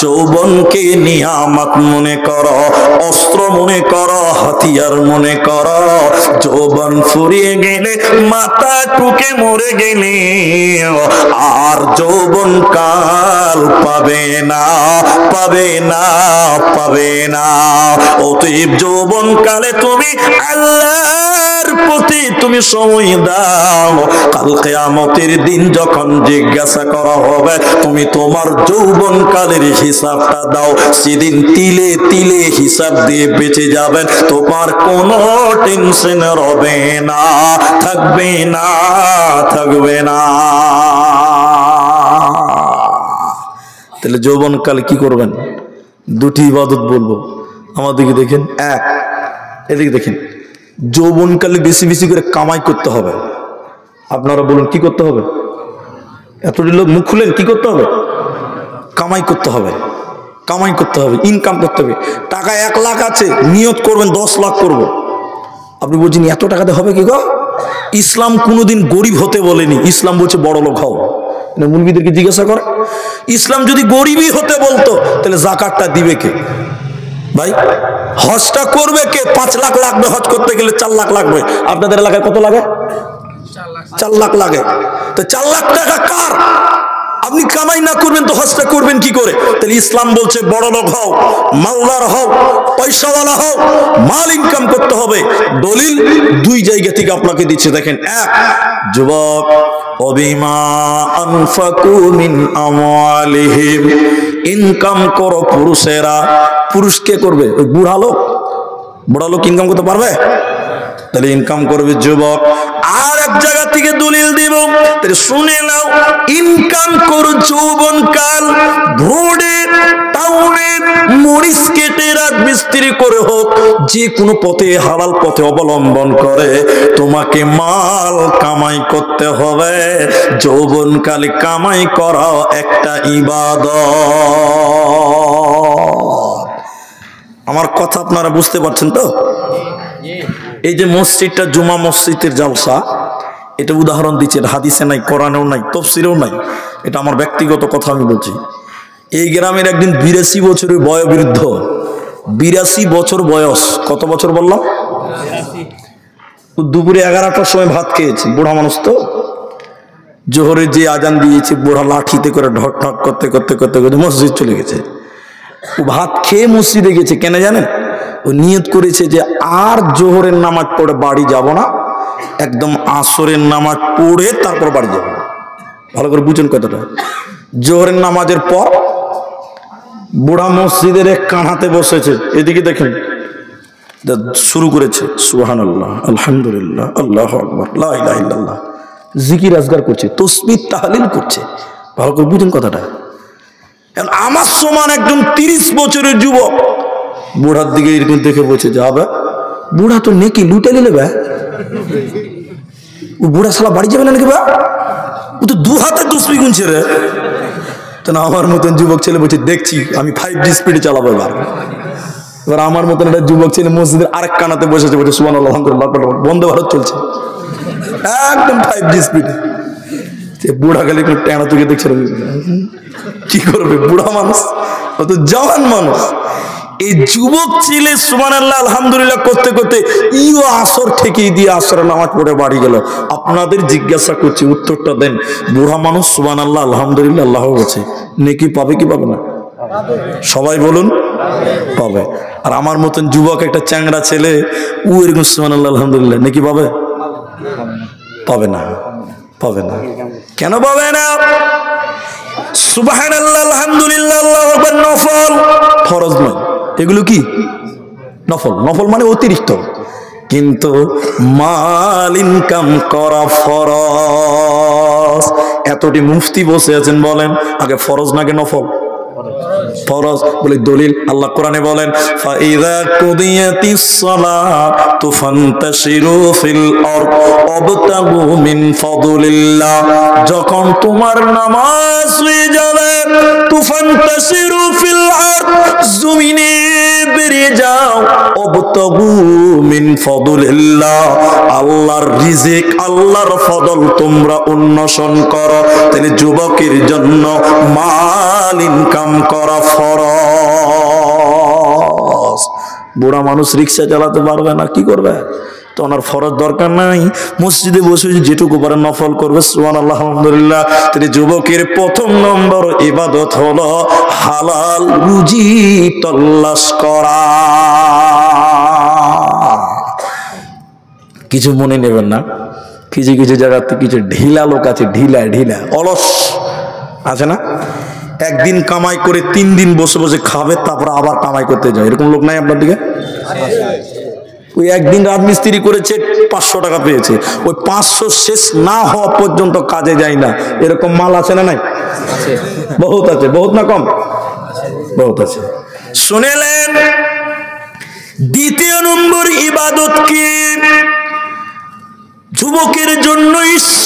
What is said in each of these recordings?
যৌবনকে নিয়ামত মনে করো, অস্ত্র মনে করো, হাতিয়ার মনে করো। যৌবন ফুরিয়ে গেলে, মাথা টুকে মরে গেলে আর যৌবন কাল পাবে না, পাবে না, পাবে না। অতএব যৌবন কালে তুমি আল্লাহর প্রতি তুমি সময় দাও। কাল কিয়ামতের দিন যখন জিজ্ঞাসা করা হবে তুমি তোমার যৌবন কালের হিসাবটা দাও, সেদিন তিলে তিলে হিসাব দিয়ে বেঁচে যাবেন, তোমার কোনো টেনশন হবে না, থাকবে না, থাকবে না। তাহলে যৌবন কালে কি করবেন? দুটি ইবাদত বলবো, আমাদেরকে দেখেন। এক, এদিকে দেখেন, যৌবনকালে বেশি বেশি করে কামাই করতে হবে। আপনারা বলুন কি করতে হবে? এতটি লোক মুখ খুলেন, কি করতে হবে? কামাই করতে হবে, কামাই করতে হবে, ইনকাম করতে হবে। টাকা 1 লাখ আছে, নিয়ত করবেন 10 লাখ করব। আপনি বলছেন এত টাকাতে হবে কি গো? ইসলাম কোনোদিন গরিব হতে বলেনি, ইসলাম বলছে বড় লোক হও। মুলবিদেরকে জিজ্ঞাসা করে, ইসলাম যদি গরিবই হতে বলতো তাহলে যাকাতটা দিবে কে ভাই? হজটা করবে কে? 5 লাখ লাগবে হজ করতে গেলে, 4 লাখ লাগবে। আপনাদের এলাকায় কত লাগে? 4 লাখ লাগে। তো 4 লাখ টাকা কার? আপনি কামাই না করবেন তো হজটা করবেন কি করে? তাহলে ইসলাম বলছে বড় লোক হও, মালদার হও, পয়সাওয়ালা হও, মাল ইনকাম করতে হবে। দলিল 2 জায়গা থেকে আপনাকে দিচ্ছে, দেখেন। এক, যুবক, অবিমা আনফাকু মিন আমওয়ালিহিম, ইনকাম করো পুরুষেরা। পুরুষ কে করবে? ওই বুড়া লোক। বুড়া লোক ইনকাম করতে পারবে? তাহলে ইনকাম করবে যুবক। আর এক জায়গা থেকে দলিল দিব, তাহলে শুনে নাও। ইনকাম করো যৌবন কাল, রোডে টাউনে মরিচ কেটে রাত বিস্ত্রি করে হোক, যে কোনো পথে হালাল পথে অবলম্বন করে তোমাকে মাল কামাই করতে হবে। যৌবন কালে কামাই করা একটা ইবাদত। আমার কথা আপনারা বুঝতে পারছেন তো? এই যে মসজিদটা জুমা মসজিদের জালসা, এটা উদাহরণ দিচ্ছে, হাদিসে নাই, কোরআনেও নাই, তাফসীরেও নাই, এটা আমার ব্যক্তিগত কথা আমি বলছি। এই গ্রামের একদিন 82 বছরের বয়োবৃদ্ধ, 82 বছর বয়স। কত বছর বললাম? দুপুরে 11টার সময় ভাত খেয়েছি, বুড়া মানুষ তো। জোহরের যে আজান দিয়েছে, বুড়া লাঠিতে করে ঢক ঢক করতে করতে করতে করতে মসজিদ চলে গেছে। ও ভাত খেয়ে মসজিদে গেছে কেন জানেন? ও নিয়ত করেছে যে আর জোহরের নামাজ পড়ে বাড়ি যাব না, একদম আসরের নামাজ পড়ে তারপর বাড়ি যাব। ভালো করে বুঝুন কথাটা। জোহরের নামাজের পর বুড়া মসজিদের এক কানাতে বসেছে, এদিকে দেখেন, শুরু করেছে সুবহানাল্লাহ, আলহামদুলিল্লাহ, আল্লাহু আকবার, লা ইলাহা ইল্লাল্লাহ, জিকির আজগার করছে, তাসবিহ তাহলিল করছে। ভালো করে বুঝুন কথাটা। আমার সমান একজন 30 বছরের যুবক বুড়ার দিকে এরকম দেখে বলছে, যাবে বুড়া তো নেকি লুটে নিলে বে, ও বুড়া শালা বাড়ি যাবে না নাকি বা? ও তো 2 হাতে তসবিহ গুনছে রে। তো না, আমার মতন যুবক ছেলে বলছে, দেখছি আমি 5G স্পিডে চালাবো এবার। এবার আমার মতন একটা যুবক ছেলে মসজিদের আরেক কানাতে বসেছে, বলছে সুবহানাল্লাহ, আলহামদুলিল্লাহ, বন্দে ভারত চলছে একদম 5G স্পিডে। বুড়া খালি টেনা তুকে দেখছে, কি করবে বুড়া মানুষ, অত জওয়ান মানুষ। এই যুবক ছেলে সুবহানাল্লাহ আলহামদুলিল্লাহ করতে করতে ইও আসর ঠেকিয়ে দিয়ে আসরে নামাজ পড়ে বাড়ি গেল। আপনাদের জিজ্ঞাসা করছি, উত্তরটা দেন। বুড়া মানুষ সুবহানাল্লাহ আলহামদুলিল্লাহ আল্লাহ বলছে, নেকি পাবে কি পাবে না? সবাই বলুন পাবে। আর আমার মতন যুবক একটা চ্যাংড়া ছেলে, ও এরকম সুবহানাল্লাহ আলহামদুলিল্লাহ নেকি পাবে? পাবে না, পাবে না। কেন পাবে না? সুবহানাল্লাহ আলহামদুলিল্লাহ আল্লাহু আকবার নফল, ফরজ নয়। এগুলো কি নফল? নফল মানে অতিরিক্ত। কিন্তু মাল ইনকাম করা ফরজ। এতটি মুফতি বসে আছেন, বলেন আগে ফরজ নাকি নফল? ফরজ। বলে দলিল, আল্লাহ কোরআনে বলেন, ফাইযা কুদিয়াতিস সালাতু ফান্তাশিরু ফিল আরদ ওয়াবতাগু মিন ফাদলিল্লাহ। যখন তোমার নামাজ হয়ে যাবে, তুফান্তাশিরু ফিল আরদ, জমিনে বেরিয়ে যাও, ওয়াবতাগু মিন ফাদলিল্লাহ, আল্লাহর রিজিক, আল্লাহর ফদল তোমরা অন্বেষণ করো। তাহলে যুবকের জন্য মাল ইনকাম করা বুড়া মানুষ রিক্সা চালাতে পারবে না, কি করবে? তো ওনার ফরজ দরকার নাই, মসজিদে বসে যেটুকু পারে নফল করবে। সুবহানাল্লাহ, আলহামদুলিল্লাহ। তাহলে যুবকের প্রথম নম্বর ইবাদত হলো হালাল রুজি তল্লাশ করা। কিছু মনে নেবেন না, কিছু কিছু জায়গাতে কিছু ঢিলা লোক আছে, ঢিলা ঢিলা অলস আছে না, একদিন কামাই করে 3 দিন বসে বসে খাবে, তারপর আবার কামাই করতে যায়, এরকম লোক নাই আপনার দিকে? ওই একদিন রাজমিস্ত্রি করেছে, 500 টাকা পেয়েছে, ওই 500 শেষ না হওয়া পর্যন্ত কাজে যায় না, এরকম মাল আছে না নাই? বহুত আছে, বহুত না কম? বহুত আছে। শুনেলেন, দ্বিতীয় নম্বর ইবাদত কি? যুবকের জন্য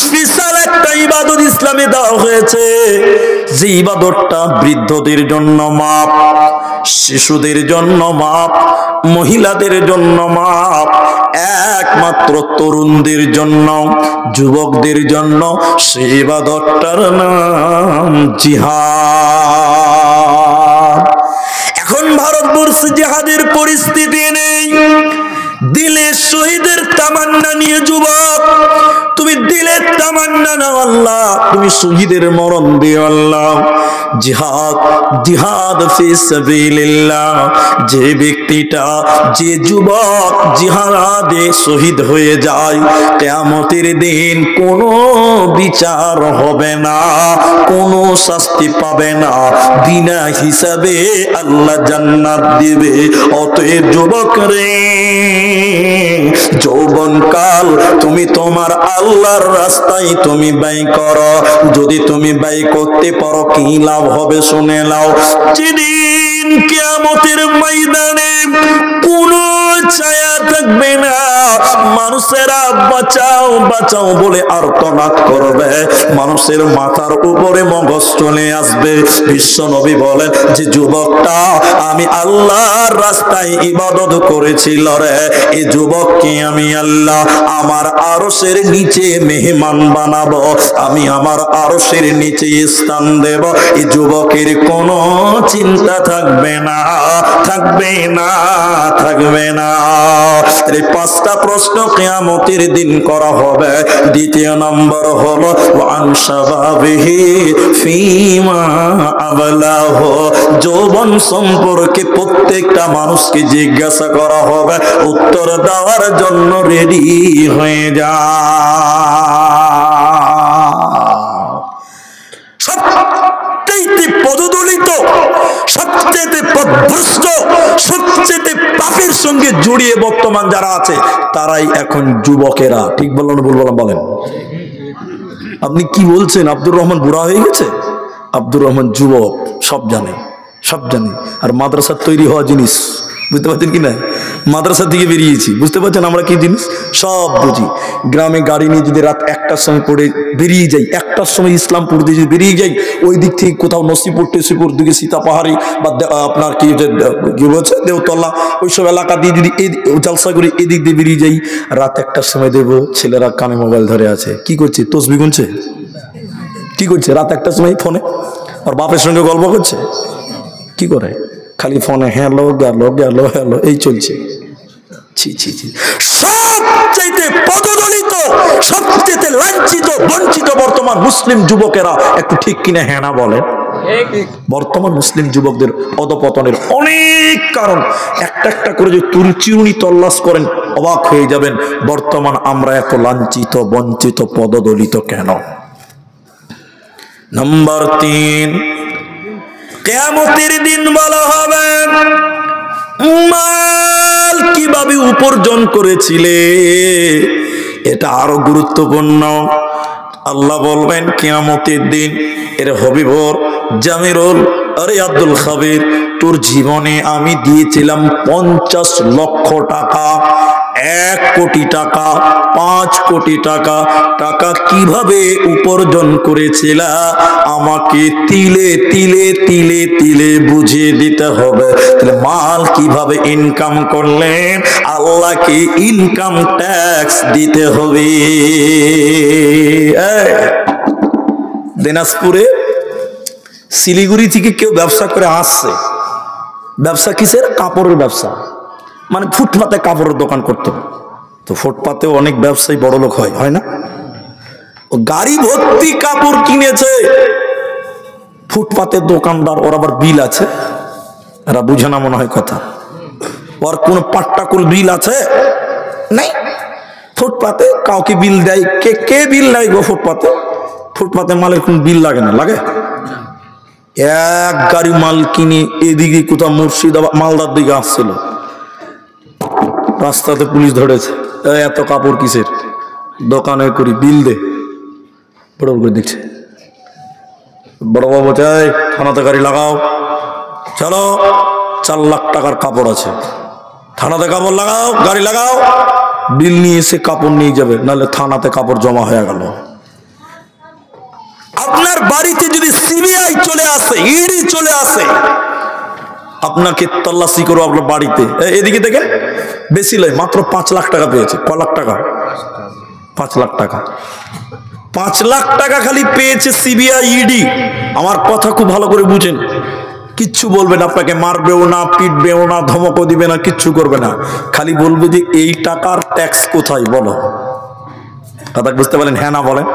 স্পেশাল একটা ইবাদত ইসলামে দেওয়া হয়েছে, যে ইবাদতটা বৃদ্ধদের জন্য মাপ, শিশুদের জন্য মাপ, মহিলাদের জন্য মাপ, একমাত্র তরুণদের জন্য, যুবকদের জন্য। সেই ইবাদতটার নাম জিহাদ। এখন ভারতবর্ষে জিহাদের পরিস্থিতি নেই, দিলে শহীদের তামান্না নিয়ে যুবক, তুমি দিলের তামান্না নাও আল্লাহ, তুমি শহীদের মরণ দিও আল্লাহ। জিহাদ, জিহাদ ফি সাবিলিল্লাহ। যে ব্যক্তিটা, যে যুবক জিহাদে শহীদ হয়ে যায়, কিয়ামতের দিন কোনো বিচার হবে না, কোনো শাস্তি পাবে না, বিনা হিসাবে আল্লাহ জান্নাত দিবে। অতএব যুবক রে, যৌবনকাল তুমি তোমার আল্লাহর রাস্তায় তুমি ব্যয় করো। যদি তুমি ব্যয় করতে পারো, কি লাভ হবে শুনে নাও। যেদিন কিয়ামতের ময়দানে কোনো ছায়া থাকবে না, মানুষেরা বাঁচাও বাঁচাও বলে আর্তনাদ করবে, মানুষের মাথার উপরে মগজ চলে আসবে। বিশ্ব নবী বলেন যে যুবকটা আমি আল্লাহর রাস্তায় ইবাদত করেছিল রে, এই যুবককে আমি আল্লাহ আমার আরশের নিচে মেহমান বানাবো, আমি আমার আরশের নিচে স্থান দেব। এই যুবকের কোনো চিন্তা থাকবে না, থাকবে না, থাকবে না। এই 5টা প্রশ্ন কিয়ামতের দিন করা হবে। দ্বিতীয় নম্বর হলো ওয়ান শাবাবিহি ফীমা আবলাহু। যৌবন সম্পর্কে প্রত্যেকটা মানুষকে জিজ্ঞাসা করা হবে, উত্তর দেওয়ার জন্য রেডি হয়ে যা। সবচেয়ে পদদলিত, সবচেয়ে পদভ্রষ্ট, সবচেয়ে পাপের সঙ্গে জড়িয়ে বর্তমান যারা আছে, তারাই এখন যুবকেরা। ঠিক বললাম না ভুল বললাম? বলেন। আপনি কি বলছেন? আব্দুর রহমান বুড়া হয়ে গেছে? আব্দুর রহমান যুবক, সব জানে, সব জানে। আর মাদ্রাসার তৈরি হওয়া জিনিস, বুঝতে পারছেন কি না? মাদ্রাসা থেকে বেরিয়েছি, বুঝতে পারছেন আমরা কি জিনিস সব বুঝি। গ্রামে গাড়ি নিয়ে যদি রাত 1টার সময় পড়ে বেরিয়ে যাই, 1টার সময় ইসলামপুর দিয়ে যদি বেরিয়ে যাই, ওই দিক থেকে কোথাও নসিপুর টেসিপুর দিকে সীতাপাহাড়ি বা আপনার কি বলছে দেওতলা, ওইসব এলাকা দিয়ে যদি এই জালসা করে এদিক দিয়ে বেরিয়ে যাই, রাত 1টার সময় দেবো ছেলেরা কানে মোবাইল ধরে আছে, কি করছে? তসবি গুনছে। কি করছে? রাত 1টার সময় ফোনে আর বাপের সঙ্গে গল্প করছে। কি করে? খালি ফোনে হ্যালো গেল গেল হ্যালো, এই চলছে। ছি ছি ছি। সবচেয়ে পদদলিত, সবচেয়ে লাঞ্ছিত, বঞ্চিত বর্তমান মুসলিম যুবকেরা। একটু ঠিক কিনা হ্যাঁ না বলেন? বর্তমান মুসলিম যুবকদের অধপতনের অনেক কারণ, একটা একটা করে যে চিরুনি তল্লাশ করেন অবাক হয়ে যাবেন। বর্তমান আমরা এত লাঞ্ছিত, বঞ্চিত, পদদলিত কেন? নাম্বার 3, কিয়ামতের দিন বলা হবে মাল কিভাবে উপার্জন করেছিলে, এটা আরো গুরুত্বপূর্ণ। আল্লাহ বলবেন কিয়ামতের দিন, এর হবিবর জামিরুল, আরে আব্দুল খাবির, তোর জীবনে আমি দিয়েছিলাম 50 লক্ষ টাকা, 1 কোটি টাকা, 5 কোটি টাকা। টাকা কিভাবে উপার্জন করেছিল আমাকে তিলে তিলে তিলে তিলে বুঝিয়ে দিতে হবে। তাহলে মাল কিভাবে ইনকাম করলেন, আল্লাহকে ইনকাম ট্যাক্স দিতে হবে। দিনাজপুরে শিলিগুড়ি থেকে কেউ ব্যবসা করে আসছে। ব্যবসা কিসের? কাপড়ের ব্যবসা। মানে ফুটপাতে কাপড়ের দোকান করতো। তো ফুটপাতে অনেক ব্যবসায়ী বড় লোক হয় না? ও গাড়ি ভর্তি কাপড় কিনেছে। ফুটপাতের দোকানদার, ওর আবার বিল আছে, এরা বুঝে না মনে হয় কথা। ওর কোন পাট্টাকুল বিল আছে? নাই। ফুটপাতে কাউকে বিল দেয়, কে বিল দেয় গো? ফুটপাতে মালের কোন বিল লাগে না? লাগে। এক গাড়ি মাল কিনে এদিকে কোথাও মুর্শিদাবাদ মালদার দিকে আসছিল, রাস্তাতে পুলিশ ধরেছে, এত কাপড় কিসের? দোকানে করি, বিল দে। বড় করে দিচ্ছে, বড় বাবু চাই থানাতে গাড়ি লাগাও, চলো 4 লাখ টাকার কাপড় আছে, থানাতে কাপড় লাগাও, গাড়ি লাগাও, বিল নিয়ে এসে কাপড় নিয়ে যাবে, নাহলে থানাতে কাপড় জমা হয়ে গেল। আপনার বাড়িতে যদি সিবিআই চলে আসে, ইডি চলে আসে, আপনাকে তল্লাশি করো আপনার বাড়িতে, এদিকে দেখেন, বেশি নয়, মাত্র 5 লাখ টাকা পেয়েছে। ক লাখ টাকা? 5 লাখ টাকা। 5 লাখ টাকা খালি পেয়েছে সিবিআই, ইডি। আমার কথা খুব ভালো করে বুঝেন, কিচ্ছু বলবে না, আপনাকে মারবেও না, পিটবেও না, ধমকও দিবে না, কিচ্ছু করবে না। খালি বলবে যে এই টাকার ট্যাক্স কোথায় বলো। কথা বুঝতে পারেন? হ্যাঁ না বলেন?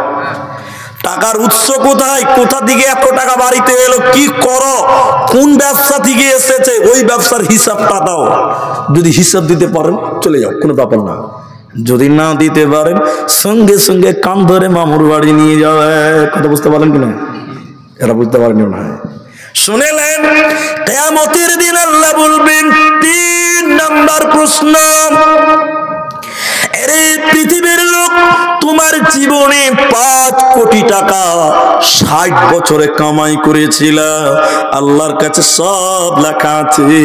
টাকার উৎস কোথায়, কোথা থেকে এত টাকা বাড়িতে এলো, কি করো, কোন ব্যবসা থেকে এসেছে, ওই ব্যবসার হিসাবটা দাও। যদি হিসাব দিতে পারেন চলে যাও, কোনো ব্যাপার না। যদি না দিতে পারেন সঙ্গে সঙ্গে কান ধরে মামুর বাড়ি নিয়ে যাবে। কথা বুঝতে পারেন কিনা? এরা বুঝতে পারেন না। শুনেলেন, কিয়ামতের দিন আল্লাহ বলবেন, 3 নাম্বার প্রশ্ন, আরে পৃথিবীর লোক, তোমার জীবনে 5 কোটি টাকা 60 বছরে কামাই করেছিল, আল্লাহর কাছে সব লেখা আছে,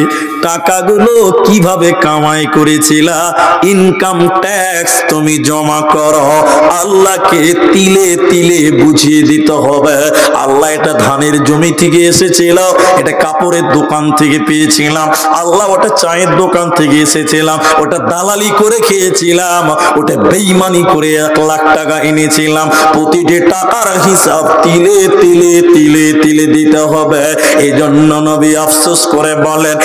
টাকাগুলো কিভাবে কামাই করেছিল, ইনকাম ট্যাক্স তুমি জমা করো, আল্লাহকে তিলে তিলে বুঝিয়ে দিতে হবে। আল্লাহ, এটা ধানের জমি থেকে এসেছিল, এটা কাপড়ের দোকান থেকে পেয়েছিলাম, আল্লাহ ওটা চায়ের দোকান থেকে এসেছিলাম, ওটা দালালি করে খেয়েছিলাম, ওটা বেঈমানি করে 1 লাখ টাকা এনেছিলাম। প্রতিটি টাকার হিসাব তিলে তিলে তিলে তিলে দিতে হবে। এই জন্য নবী আফসোস করে বলেন,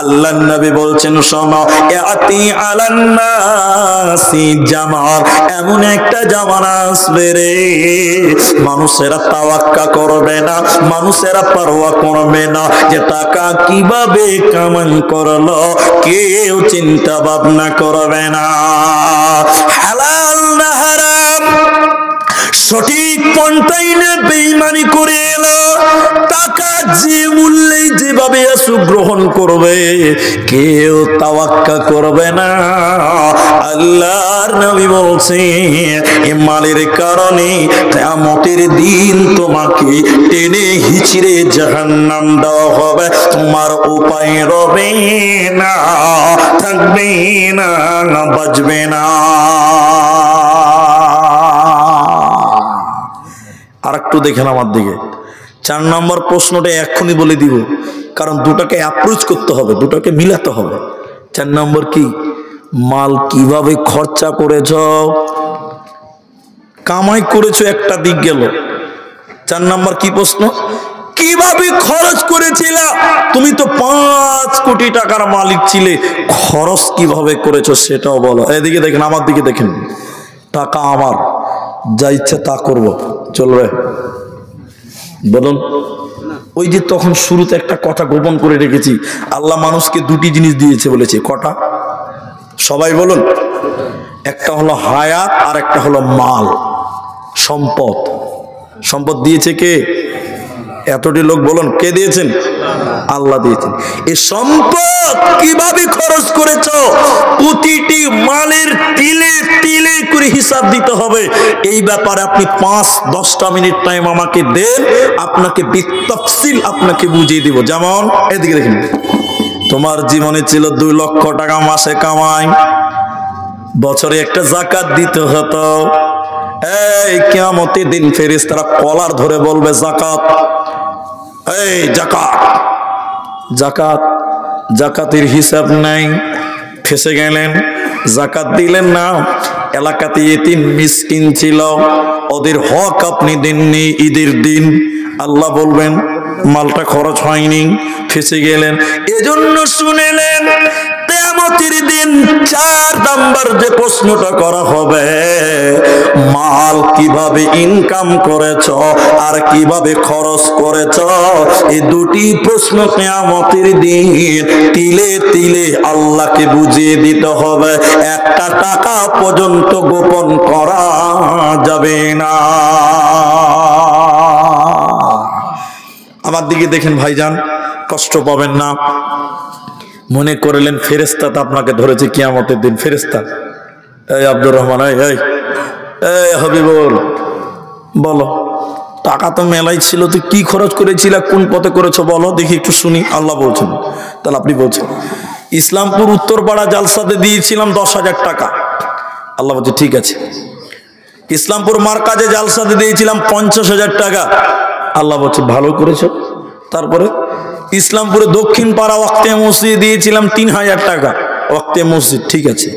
আল্লাহ নবী বলছেন, শোনো, ইয়াতি আলান নাসি জামান, এমন একটা জামানা আসবে রে, মানুষেরা তাওয়াক্কা করবে না, মানুষেরা পরোয়া করবে না যে টাকা কিভাবে কামাই করলো, কেউ চিন্তা ভাবনা করবে না। হালাল না হারাম, সঠিক পন্থায় না বেঈমানি করে এলো, টাকা যে মূল্যে যেভাবে আসু গ্রহণ করবে, কেউ তাওয়াক্কা করবে না। আল্লাহর নবী বলছেন, এই মালের কারণে কিয়ামতের দিন তোমাকে টেনে হিচড়ে জাহান্নাম দেওয়া হবে, তোমার উপায় রবে না, থাকবে না, বাঁচবে না। আর একটু দেখেন আমার দিকে, 4 নম্বর প্রশ্নটা এক্ষুনি বলে দিব, কারণ দুটাকে অ্যাপ্রোচ করতে হবে, দুটাকে মিলাতে হবে। 4 নম্বর কি? মাল কিভাবে খরচা করেছ, কামাই করেছো, একটা দিক গেল। 4 নম্বর কি প্রশ্ন? কিভাবে খরচ করেছিলা? তুমি তো 5 কোটি টাকার মালিক ছিলে, খরচ কিভাবে করেছো সেটাও বলো। এদিকে দেখেন, আমার দিকে দেখেন, টাকা আমার, যা ইচ্ছা তা করব, চলবে? বলুন। ওই যে তখন শুরুতে একটা কথা গোপন করে রেখেছি, আল্লাহ মানুষকে 2টি জিনিস দিয়েছে বলেছে, কটা? সবাই বলুন। একটা হলো হায়াত, আর একটা হলো মাল, সম্পদ। সম্পদ দিয়েছে কে? এতটি লোক বলুন, কে দিয়েছেন? আল্লাহ দিয়েছেন। এই সম্পদ কিভাবে খরচ করেছো, প্রতিটি মালের তিলে তিলে করে হিসাব দিতে হবে। এই ব্যাপারে আপনি 5-10টা মিনিট টাইম আমাকে দেন, আপনাকে বিতফসিল আপনাকে বুঝিয়ে দিব। যেমন এদিকে দেখেন, তোমার জীবনে ছিল 2 লক্ষ টাকা মাসে কামাই, বছরে একটা যাকাত দিতে হতো। এই কিয়ামতের দিন ফেরেশতারা কলার ধরে বলবে, যাকাত, এই যাকাত, যাকাত, যাকাতের হিসাব নাই, ফেসে গেলেন, যাকাত দিলেন না। এলাকাতে এতিম মিসকিন ছিল, ওদের হক আপনি দেননি ঈদের দিন। আল্লাহ বলবেন, মালটা খরচ হয়নি, ফেসে গেলেন। এজন্য শুনেলেন কিয়ামতের দিন 4 নাম্বার যে প্রশ্নটা করা হবে, মাল কিভাবে ইনকাম করেছ আর কিভাবে খরচ করেছ, এই দুটি প্রশ্ন কিয়ামতের দিন তিলে তিলে আল্লাহকে বুঝিয়ে দিতে হবে। একটা টাকা পর্যন্ত গোপন করা যাবে না। আমার দিকে দেখেন ভাইজান, কষ্ট পাবেন না। মনে করলেন ফেরেশতা তো আপনাকে ধরেছে কিয়ামতের দিন। ফেরেশতা, এই আব্দুর রহমান, এই হাবিবুল, বলো টাকা তো মেলাই ছিল, তুই কি খরচ করেছিল, কোন পথে করেছো বলো দেখি, একটু শুনি। আল্লাহ বলছেন। তাহলে আপনি বলছেন ইসলামপুর উত্তরপাড়া জালসাতে দিয়েছিলাম 10,000 টাকা। আল্লাহ বলছে ঠিক আছে। ইসলামপুর মার্কাজে জালসাতে দিয়েছিলাম 50,000 টাকা। আল্লাহ বলছে ভালো করেছো। তারপরে ইসলামপুরে দক্ষিণ পাড়া ওয়াক্তে মসজিদ দিয়েছিলাম 3,000 টাকা। ওয়াক্তে মসজিদ ঠিক আছে।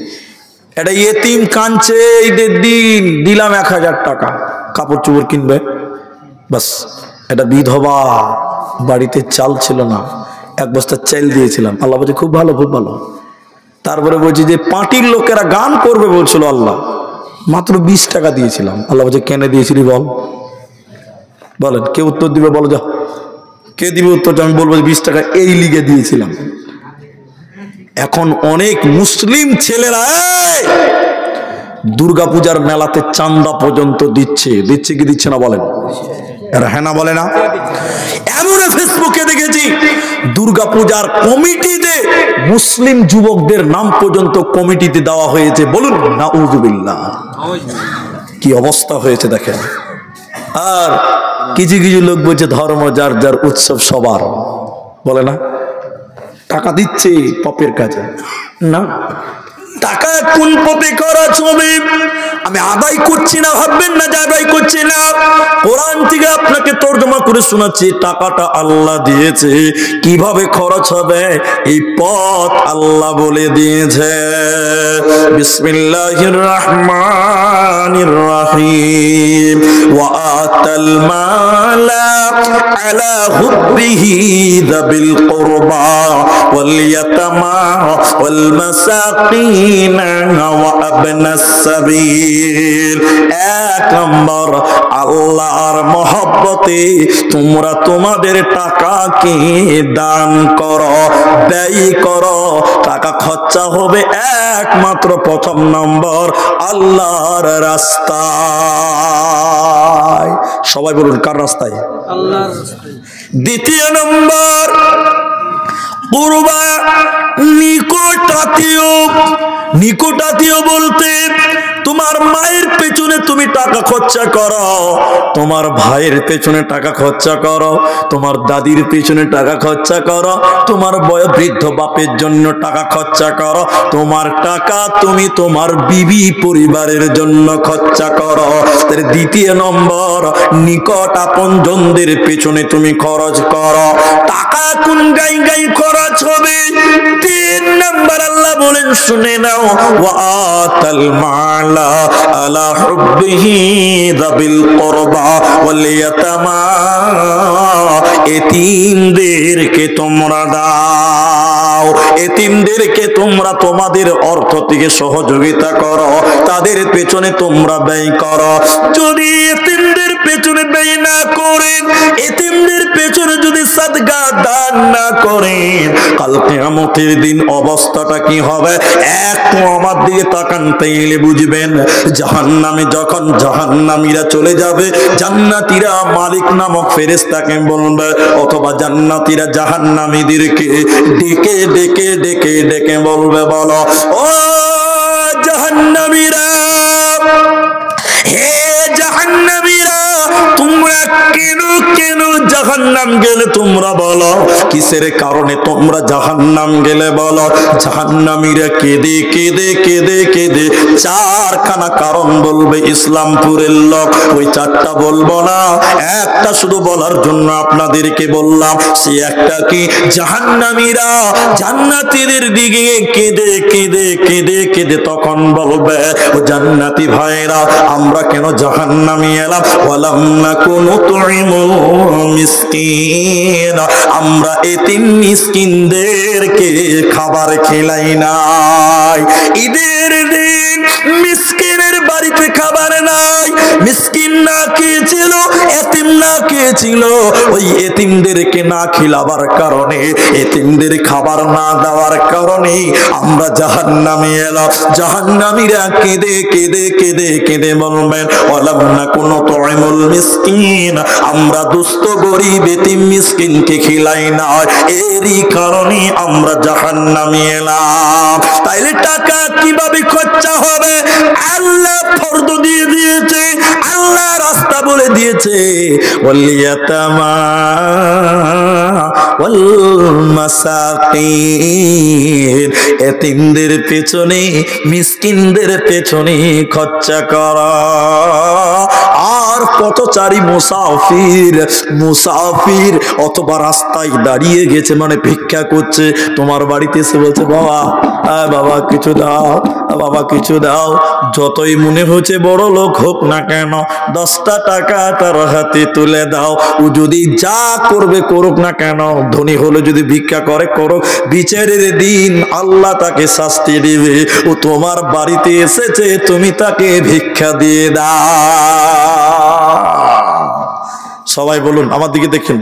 এটা ইয়েতিম কাঁদছে, ঈদের দিন দিলাম 1,000 টাকা, কাপড় চোপড় কিনবে, বাস। এটা বিধবা, বাড়িতে চাল ছিল না, 1 বস্তা চাল দিয়েছিলাম। আল্লাহ বলছে খুব ভালো, খুব ভালো। তারপরে বলছি যে পার্টির লোকেরা গান করবে বলছিল, আল্লাহ মাত্র 20 টাকা দিয়েছিলাম। আল্লাহ বলছে কেন দিয়েছিলি বল, বলেন কে উত্তর দিবে, বলো যা, কে দিবে উত্তরটা? আমি বলবো 20 টাকা এই লিগে দিয়েছিলাম। এখন অনেক মুসলিম ছেলেরা দুর্গাপূজার মেলাতে চাঁদা পর্যন্ত দিচ্ছে। দিচ্ছে কি দিচ্ছে না বলেন? হ্যাঁ না বলে না? এমন ফেসবুকে দেখেছি দুর্গাপূজার কমিটিতে মুসলিম যুবকদের নাম পর্যন্ত কমিটিতে দেওয়া হয়েছে। বলুন নাউযুবিল্লাহ, কি অবস্থা হয়েছে দেখেন। আর কিছু কিছু লোক বলছে ধর্ম যার যার, উৎসব সবার, বলে না? টাকা দিচ্ছে পপের কাজে না, টাকা কোন পপে খরচ হবে আমি আদায় করছি না, ভাববেন না যে আদায় করছি না। কোরআন থেকে আপনাকে তর্জমা করে শোনাচ্ছি, টাকাটা আল্লাহ দিয়েছে, কিভাবে খরচ হবে এই পথ আল্লাহ বলে দিয়েছে। বিসমিল্লাহির রহমানির রহিম। ওয়া আতাল মালা আলা হুব্বিহি যাবিল কুরবা ওয়াল ইয়াতামা ওয়াল মাসাকিন ওয়া আবনাস সাবিল। 1 নম্বর, আল্লাহর মহব্বতে তোমরা তোমাদের টাকাকে দান করো, ব্যয় করো। টাকা খরচা হবে একমাত্র 1 নম্বর আল্লাহর রাস্তায়। সবাই বলুন কার রাস্তায়? আল্লাহর রাস্তায়। 2 নম্বর, কুরবা, নিকটাত্মীয়। নিকটাত্মীয় বলতে তোমার মায়ের পেছনে তুমি টাকা খরচা করো, তোমার ভাইয়ের পেছনে টাকা খরচা করো, তোমার দাদির পেছনে টাকা খরচা করো, তোমার বয়োবৃদ্ধ বাপের জন্য টাকা খরচা করো, তোমার টাকা তুমি তোমার বিবি পরিবারের জন্য খরচা করো। 2 নম্বর, নিকট আপনজনদের পেছনে তুমি খরচ করো। টাকা কোন জায়গায় খরচ হবে? 3 নম্বর আল্লাহ বলেন শুনে নাও, ওয়া আতাল মালা আলা হুব্বিহি যাবিল কুরবা ওয়াল ইয়াতামা। এতিমদেরকে তোমরা দাও, এতিমদেরকে তোমরা তোমাদের অর্থ থেকে সহযোগিতা করো, তাদের পেছনে তোমরা ব্যয় করো। যদি এতিমদের পেছনে ব্যয় না করেন, এতিমদের পেছনে যদি সাদকা দান না করেন, কাল কিয়ামতের দিন অবস্থাটা কি হবে? একটু আমার দিকে তাকান, তাইলে বুঝবেন। জাহান্নামে যখন জাহান্নামীরা চলে যাবে, জান্নাতীরা মালিক নামক ফেরেশতাকে বলবে, অথবা জান্নাতীরা জাহান্নামীদেরকে ডেকে ডেকে ডেকে ডেকে বলবে, বলো ও জাহান্নামীরা, হে জাহান্নামীরা, তোমরা কেন কেন জাহান্নাম গেলে? তোমরা বলো কিসের কারণে তোমরা জাহান্নাম গেলে বলো। জাহান্নামীরা কেঁদে কেঁদে কেঁদে কেঁদে 4খানা কারণ বলবে। ইসলামপুরের লোক ওই 4টা বলবো না, একটা শুধু বলার জন্য আপনাদেরকে বললাম। সে একটা কি? জাহান্নামীরা জান্নাতীদের দিকে কেঁদে কেঁদে কেঁদে কেঁদে তখন বলবে, ও জান্নাতি ভাইরা, আমরা কেন জাহান্নামী এলাম? ওয়ালাম নাকুনু নুতঈমুল মিসকিন, আমরা এতিম মিসকিনদেরকে খাবার খেলাই নাই। ঈদের দিন মিসকিনের বাড়িতে খাবার নাই, মিসকিন না খেয়েছিল, এতিম না খেয়েছিল, ওই এতিমদেরকে না খিলাবার কারণে, এতিমদের খাবার না দেওয়ার কারণে আমরা জাহান্নামে এলাম। জাহান্নামীরা কেঁদে কেঁদে কেঁদে কেঁদে বলবেন ওয়ালাম নাকুনু তুইমুল মিসকিন, আমরা দুস্থ গরীব এতিম মিসকিনকে খিলাই না, এরই কারণে আমরা জাহান্নামে এলাম। তাইলে টাকা কিভাবে খরচা হবে? আল্লাহ ফরজ দিয়ে দিয়েছে, আল্লাহ রাস্তা বলে দিয়েছে, ওয়াল ইয়াতামা ওয়াল মাসাকিন, এতিমদের পেছনে মিসকিনদের পেছনে খরচা করা। আর পথচারী মুসাফির, মুসাফির অথবা রাস্তায় দাঁড়িয়ে গেছে মানে ভিক্ষা করছে, তোমার বাড়িতে এসে বলছে বাবা, বাবা কিছু দাও, বাবা কিছু দাও, যতই মনে হচ্ছে বড় লোক হোক না কেন 10টা টাকা তার হাতে তুলে দাও। ও যদি যা করবে করুক না কেন, ধনী হলে যদি ভিক্ষা করে করুক, বিচারের দিন আল্লাহ তাকে শাস্তি দিবে। ও তোমার বাড়িতে এসেছে, তুমি তাকে ভিক্ষা দিয়ে দাও। সবাই বলুন, আমার দিকে দেখুন,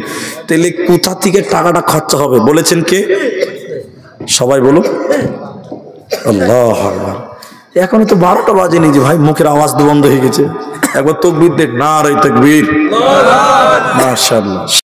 তাহলে কোথা থেকে টাকাটা খরচা হবে বলেছেন কে? সবাই বলুন আল্লাহু আকবার। এখনো তো 12টা বাজেনি যে ভাই, মুখের আওয়াজ তো বন্ধ হয়ে গেছে। একবার তাকবীর দেখ, নারে তাকবীর, মাশাআল্লাহ।